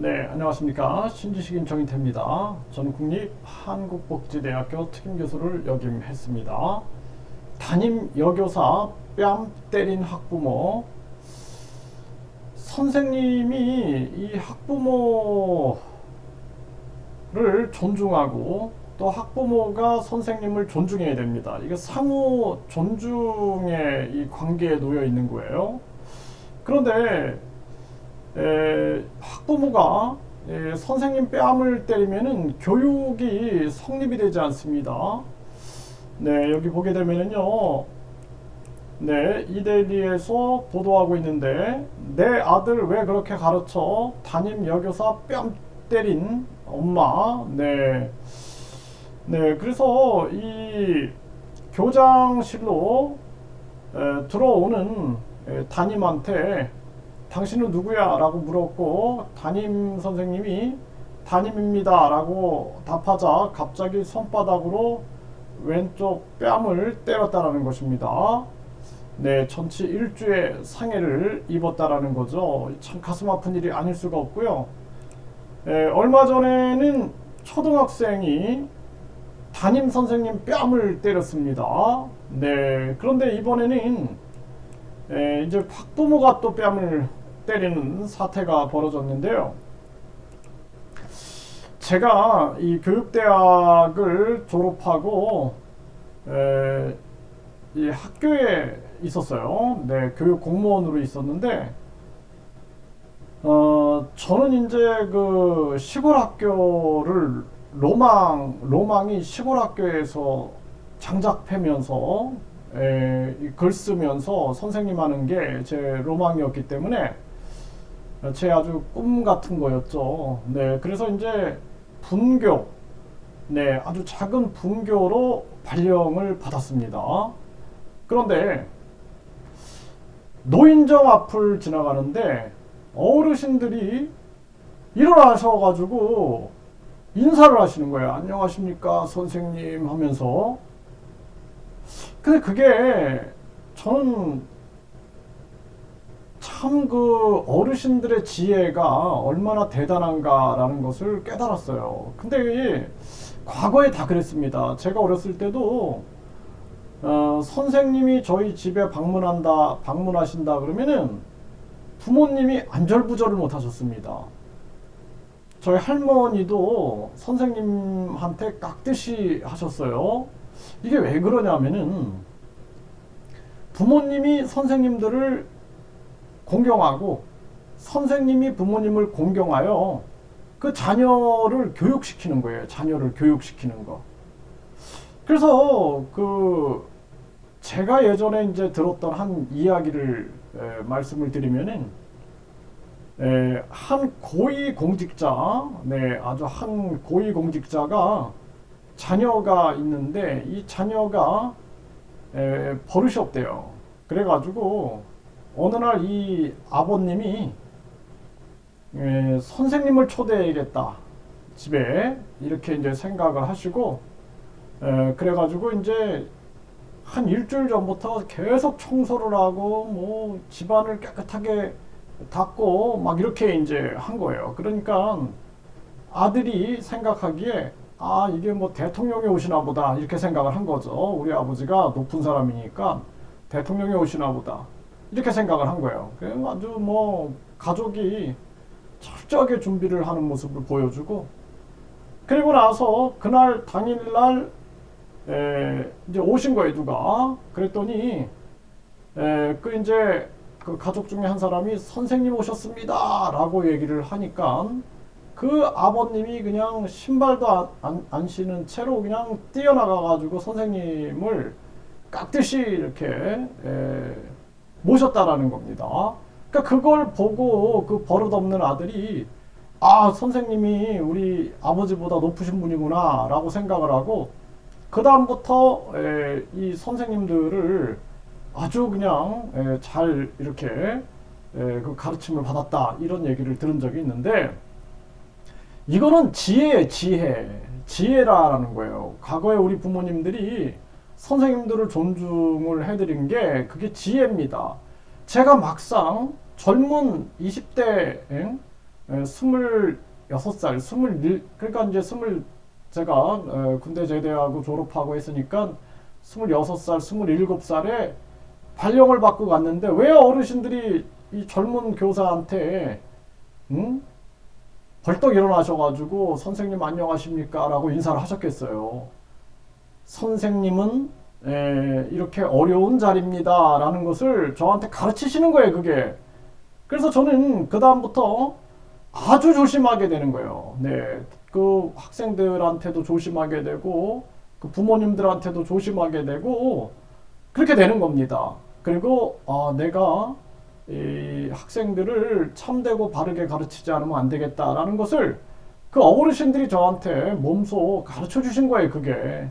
네, 안녕하십니까. 신지식인 정인태입니다. 저는 국립한국복지대학교 특임교수를 역임했습니다. 담임 여교사 뺨 때린 학부모. 선생님이 이 학부모를 존중하고 또 학부모가 선생님을 존중해야 됩니다. 이게 상호 존중의 이 관계에 놓여 있는 거예요. 그런데 학부모가 선생님 뺨을 때리면은 교육이 성립이 되지 않습니다. 네, 여기 보게 되면은요, 네, 이데일리에서 보도하고 있는데, 내 아들 왜 그렇게 가르쳐? 담임 여교사 뺨 때린 엄마. 네, 네, 그래서 이 교장실로 들어오는 담임한테 당신은 누구야? 라고 물었고 담임 선생님이 담임입니다 라고 답하자 갑자기 손바닥으로 왼쪽 뺨을 때렸다라는 것입니다. 네, 전치 1주의 상해를 입었다라는 거죠. 참 가슴 아픈 일이 아닐 수가 없고요. 얼마 전에는 초등학생이 담임 선생님 뺨을 때렸습니다. 네, 그런데 이번에는 이제 학부모가 또 뺨을 때리는 사태가 벌어졌는데요. 제가 이 교육대학을 졸업하고 이 학교에 있었어요. 네, 교육 공무원으로 있었는데 저는 이제 그 시골 학교를 로망이 시골 학교에서 장작 패면서 글 쓰면서 선생님 하는 게 제 로망이었기 때문에 제 아주 꿈 같은 거였죠. 네, 그래서 이제 분교, 네, 아주 작은 분교로 발령을 받았습니다. 그런데 노인정 앞을 지나가는데 어르신들이 일어나셔가지고 인사를 하시는 거예요. 안녕하십니까 선생님 하면서. 근데 그게 저는 참 그 어르신들의 지혜가 얼마나 대단한가라는 것을 깨달았어요. 근데 과거에 다 그랬습니다. 제가 어렸을 때도 선생님이 저희 집에 방문하신다 그러면은 부모님이 안절부절을 못 하셨습니다. 저희 할머니도 선생님한테 깍듯이 하셨어요. 이게 왜 그러냐면은 부모님이 선생님들을 공경하고 선생님이 부모님을 공경하여 그 자녀를 교육시키는 거예요. 자녀를 교육시키는 거. 그래서 그 제가 예전에 이제 들었던 한 이야기를 말씀을 드리면은 한 고위 공직자, 네, 아주 한 고위 공직자가 자녀가 있는데 이 자녀가 버릇이 없대요. 그래가지고 어느 날 이 아버님이 선생님을 초대해야겠다 집에 이렇게 이제 생각을 하시고 그래가지고 이제 한 일주일 전부터 계속 청소를 하고 뭐 집안을 깨끗하게 닦고 막 이렇게 이제 한 거예요. 그러니까 아들이 생각하기에 아 이게 뭐 대통령이 오시나 보다 이렇게 생각을 한 거죠. 우리 아버지가 높은 사람이니까 대통령이 오시나 보다 이렇게 생각을 한 거예요. 아주 뭐 가족이 철저하게 준비를 하는 모습을 보여주고 그리고 나서 그날 당일날 이제 오신 거예요. 누가 그랬더니 그 이제 그 가족 중에 한 사람이 선생님 오셨습니다 라고 얘기를 하니까 그 아버님이 그냥 신발도 안 신은 채로 그냥 뛰어나가 가지고 선생님을 깍듯이 이렇게 모셨다라는 겁니다. 그러니까 그걸 보고 그 버릇없는 아들이 아 선생님이 우리 아버지보다 높으신 분이구나 라고 생각을 하고 그 다음부터 이 선생님들을 아주 그냥 잘 이렇게 그 가르침을 받았다 이런 얘기를 들은 적이 있는데 이거는 지혜라는 거예요. 과거에 우리 부모님들이 선생님들을 존중을 해드린 게 그게 지혜입니다. 제가 막상 젊은 20대 26살, 21, 그러니까 이제 제가 군대 제대하고 졸업하고 했으니까 26살, 27살에 발령을 받고 갔는데 왜 어르신들이 이 젊은 교사한테 벌떡 일어나셔가지고 선생님 안녕하십니까 라고 인사를 하셨겠어요. 선생님은 이렇게 어려운 자리입니다 라는 것을 저한테 가르치시는 거예요, 그게. 그래서 저는 그 다음부터 아주 조심하게 되는 거예요. 네, 그 학생들한테도 조심하게 되고 그 부모님들한테도 조심하게 되고 그렇게 되는 겁니다. 그리고 내가 이 학생들을 참되고 바르게 가르치지 않으면 안 되겠다라는 것을 그 어르신들이 저한테 몸소 가르쳐 주신 거예요, 그게.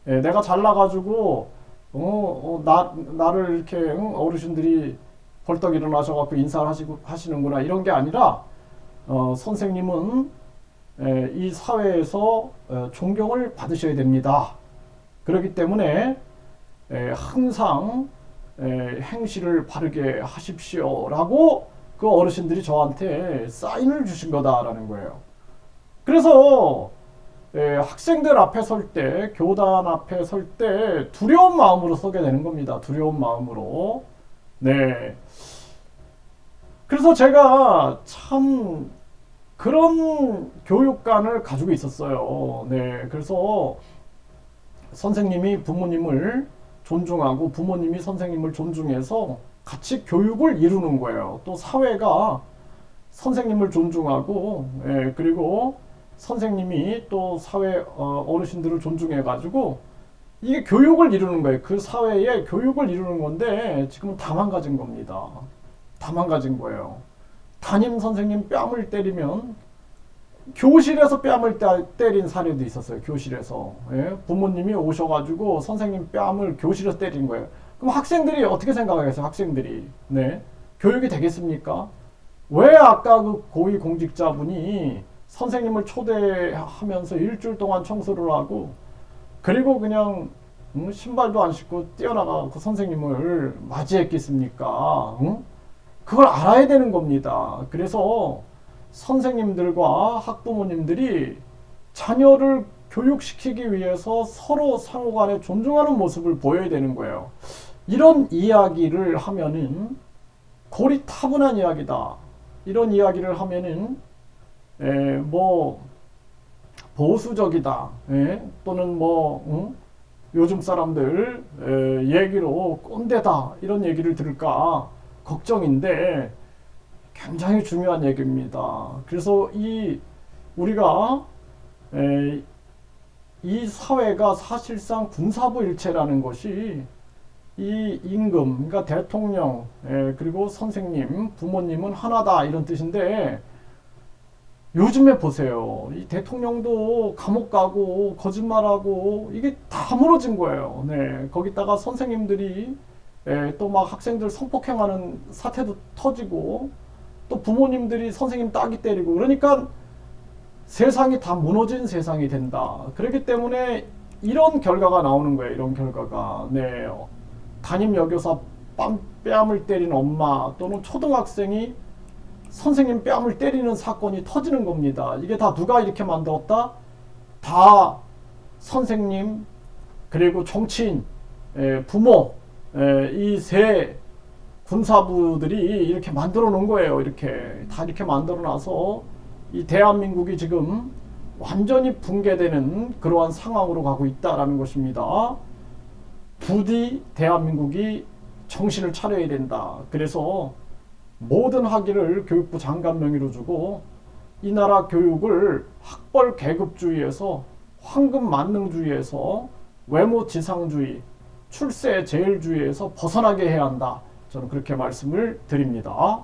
내가 잘나가지고 나를 이렇게 어르신들이 벌떡 일어나셔갖고 인사를 하시는구나 이런 게 아니라 선생님은 이 사회에서 존경을 받으셔야 됩니다. 그렇기 때문에 항상 행실을 바르게 하십시오 라고 그 어르신들이 저한테 사인을 주신 거다라는 거예요. 그래서 학생들 앞에 설 때, 교단 앞에 설 때 두려운 마음으로 서게 되는 겁니다. 두려운 마음으로. 네. 그래서 제가 참 그런 교육관을 가지고 있었어요. 네. 그래서 선생님이 부모님을 존중하고 부모님이 선생님을 존중해서 같이 교육을 이루는 거예요. 또 사회가 선생님을 존중하고 그리고 선생님이 또 사회 어르신들을 존중해 가지고 이게 교육을 이루는 거예요. 그 사회에 교육을 이루는 건데 지금은 다 망가진 겁니다. 다 망가진 거예요. 담임 선생님 뺨을 때리면 교실에서 뺨을 때린 사례도 있었어요. 교실에서. 부모님이 오셔가지고 선생님 뺨을 교실에서 때린 거예요. 그럼 학생들이 어떻게 생각하겠어요? 학생들이. 네. 교육이 되겠습니까? 왜 아까 그 고위공직자분이 선생님을 초대하면서 일주일 동안 청소를 하고 그리고 그냥 신발도 안 신고 뛰어나가 그 선생님을 맞이했겠습니까? 그걸 알아야 되는 겁니다. 그래서 선생님들과 학부모님들이 자녀를 교육시키기 위해서 서로 상호간에 존중하는 모습을 보여야 되는 거예요. 이런 이야기를 하면은 고리타분한 이야기다. 이런 이야기를 하면은 뭐 보수적이다. 또는 뭐 요즘 사람들 얘기로 꼰대다. 이런 얘기를 들을까 걱정인데 굉장히 중요한 얘기입니다. 그래서 우리가 이 사회가 사실상 군사부 일체라는 것이 이 임금, 그러니까 대통령, 그리고 선생님, 부모님은 하나다 이런 뜻인데 요즘에 보세요. 이 대통령도 감옥 가고 거짓말하고 이게 다 무너진 거예요. 네, 거기다가 선생님들이 또 막 학생들 성폭행하는 사태도 터지고 또 부모님들이 선생님 따기 때리고 그러니까 세상이 다 무너진 세상이 된다. 그렇기 때문에 이런 결과가 나오는 거예요. 이런 결과가. 네. 담임 여교사 뺨을 때린 엄마 또는 초등학생이 선생님 뺨을 때리는 사건이 터지는 겁니다. 이게 다 누가 이렇게 만들었다? 다 선생님 그리고 정치인, 부모 이 세 군사부들이 이렇게 만들어 놓은 거예요. 이렇게 다 이렇게 만들어 놔서 이 대한민국이 지금 완전히 붕괴되는 그러한 상황으로 가고 있다라는 것입니다. 부디 대한민국이 정신을 차려야 된다. 그래서 모든 학위를 교육부 장관 명의로 주고 이 나라 교육을 학벌 계급주의에서 황금 만능주의에서 외모 지상주의, 출세 제일주의에서 벗어나게 해야 한다. 저는 그렇게 말씀을 드립니다.